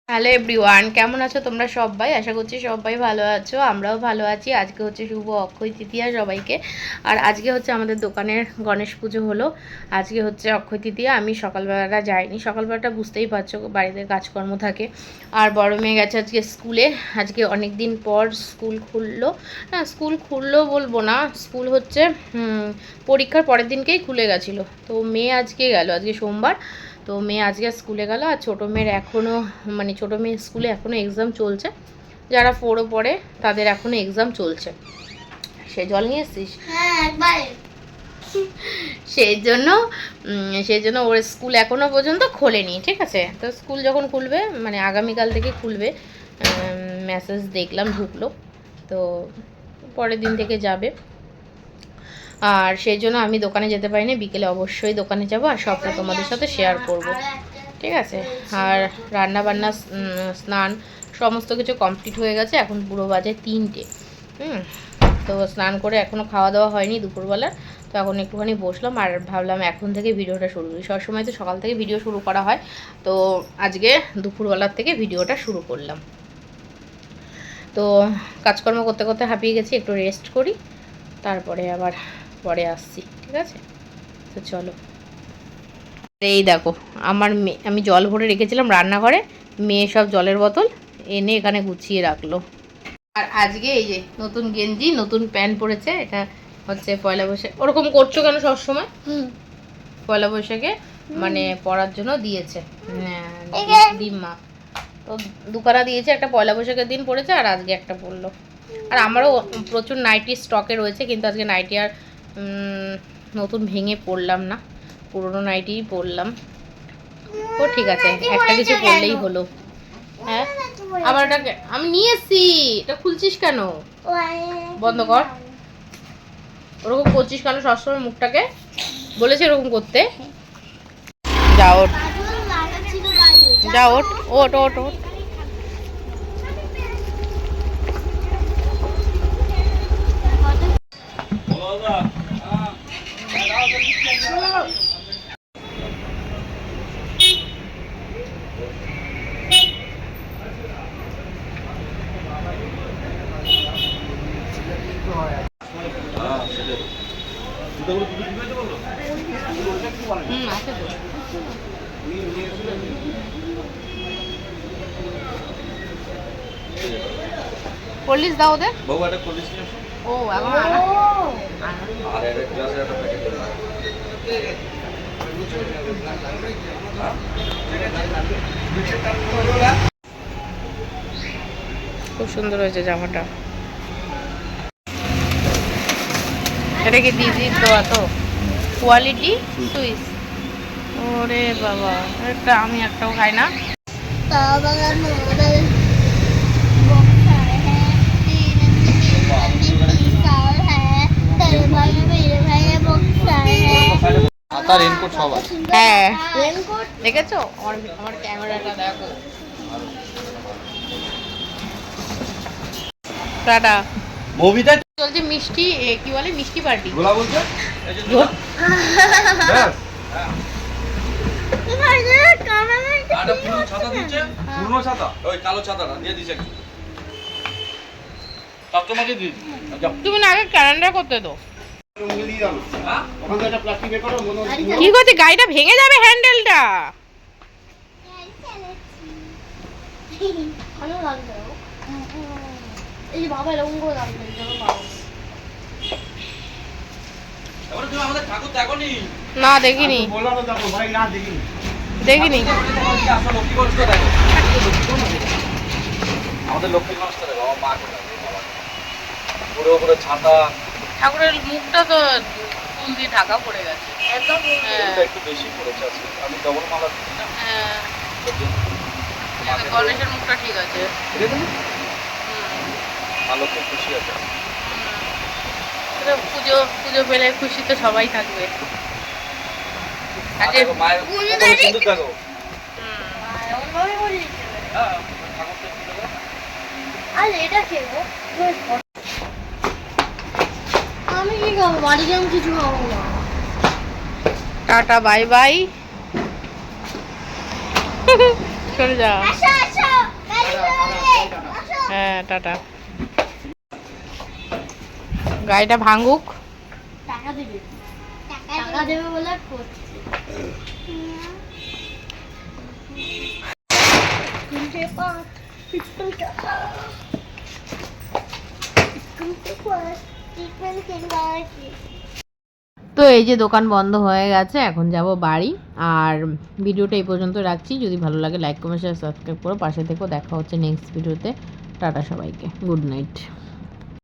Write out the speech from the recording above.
Hello everyone, কেমন আছো তোমরা সবাই? আশা করছি সবাই ভালো আছো, আমরাও ভালো আছি। আজকে হচ্ছে শুভ অক্ষয় তৃতীয়া সবাইকে। আর আজকে হচ্ছে আমাদের দোকানের গণেশ পুজো হলো। আজকে হচ্ছে অক্ষয় তৃতীয়া। আমি সকালবেলাটা যাইনি, সকালবেলাটা বুঝতেই পারছো বাড়িতে কাজকর্ম থাকে। আর বড় মেয়ে গেছে আজকে স্কুলে। আজকে অনেক দিন পর স্কুল খুললো। না, স্কুল খুললো বলবো না, স্কুল হচ্ছে পরীক্ষার পরের দিনকেই খুলে গেছিলো। তো মেয়ে আজকে গেল, আজকে সোমবার। তো মেয়ে আজকে স্কুলে গেল। আর ছোটো মেয়ের এখনও ছোটো মেয়ের স্কুলে এখনও এক্সাম চলছে। যারা 4-এ পড়ে তাদের এখনও এক্সাম চলছে। সে জল নিয়ে এসছিস? সেই জন্য ওর স্কুল এখনও পর্যন্ত খোলেনি, ঠিক আছে? তো স্কুল যখন খুলবে, আগামীকাল থেকে খুলবে, মেসেজ দেখলাম ঢুকলো। তো পরের দিন থেকে যাবে। আর সেই জন্য আমি দোকানে যেতে পারিনি। বিকেলে অবশ্যই দোকানে যাব, আর সবটা তোমাদের সাথে শেয়ার করব, ঠিক আছে? আর রান্না বান্না, স্নান সমস্ত কিছু কমপ্লিট হয়ে গেছে। এখন পুরো বাজে 3টে। তো স্নান করে এখনও খাওয়া দাওয়া হয়নি দুপুরবেলা। তো এখন একটুখানি বসলাম আর ভাবলাম এখন থেকে ভিডিওটা শুরু করি। সবসময় তো সকাল থেকে ভিডিও শুরু করা হয়, তো আজকে দুপুরবেলার থেকে ভিডিওটা শুরু করলাম। তো কাজকর্ম করতে করতে হাঁপিয়ে গেছি, একটু রেস্ট করি, তারপরে আবার পরে আসছি, ঠিক আছে? তো চলো। এই দেখো, আমার মেয়ে, আমি জল ভরে রেখেছিলাম রান্নাঘরে, মেয়ে সব জলের বোতল এনে এখানে গুছিয়ে রাখলো। আর আজকে এই যে নতুন গেঞ্জি, নতুন প্যান্ট পরেছে। এটা হচ্ছে পয়লা বৈশাখ। ওরকম করছো কেন সবসময়? পয়লা বৈশাখে পরার জন্য দিয়েছে দিম্মা। তো দুখানা দিয়েছে, একটা পয়লা বৈশাখের দিন পড়েছে আর আজকে একটা পরলো। আর আমারও প্রচুর নাইটি স্টকে রয়েছে, কিন্তু আজকে নাইটি আর নতুন ভেঙে পরলাম না, পুরোনো নাইটিই পরলাম। ও ঠিক আছে, একটা কিছু পরলেই হলো। হ্যাঁ, আবার এটাকে আমি নিয়ে এসছি, এটা খুলছিস কেন? বন্ধ কর। ওরকম করছিস কেন সবসময় মুখটাকে? বলেছে এরকম করতে। যা ওঠ, যা ওঠ, ওঠ ওঠ ওঠ। আছে তো। পলিশ দাও ওদের। বাবু একটা পলিশ নিয়ে আসো। ও এখন আর একটা গ্লাসের একটা প্যাকেট দাও। খুব সুন্দর হয়েছে জামাটা। এটা কি দিদির দেওয়া তো? Quality Swiss. ওরে বাবা, এটা আমি একটাও খাই না। হ্যাঁ, দেখেছো আমার ক্যামেরাটা দেখো। টাটা। মুভিটা চলছে মিষ্টি, কি বলে, মিষ্টি পার্টি। গোলা বলছে তুমি না আগে ক্যালেন্ডার করতে তো। কি করছে? গাড়িটা ভেঙে যাবে, হ্যান্ডেলটা। না দেখিনি, দেখিনি। আমাদের লক্ষ্মী গণেশটা দেখো, আমার মাকে পুরো পুরো ছাতা। ঠাকুরের মুখটা তো ফুল দিয়ে ঢাকা পড়ে গেছে একদম। একটু বেশি পড়েছে আজকে, আমি ডবল মালা দিচ্ছি না। হ্যাঁ, গণেশের মুখটা ঠিক আছে। মা লক্ষ্মী খুশি আছে। পুজো পুজো পেলে খুশি তো সবাই থাকবে। আমি কি খাবো? বাড়ি গিয়ে আমি কিছু খাবো না। টাটা বাই বাই, চলে যা। হ্যাঁ টাটা। গাড়িটা ভাঙুক, টাকা দেবে, টাকা দেবে বলে করছে। তো এই যে দোকান বন্ধ হয়ে গেছে, এখন যাব বাড়ি। আর ভিডিওটা এই পর্যন্ত রাখছি, যদি ভালো লাগে লাইক কমেন্ট শেয়ার সাবস্ক্রাইব করো, পাশে থেকেও। দেখা হচ্ছে নেক্সট ভিডিওতে। টাটা সবাইকে, গুড নাইট।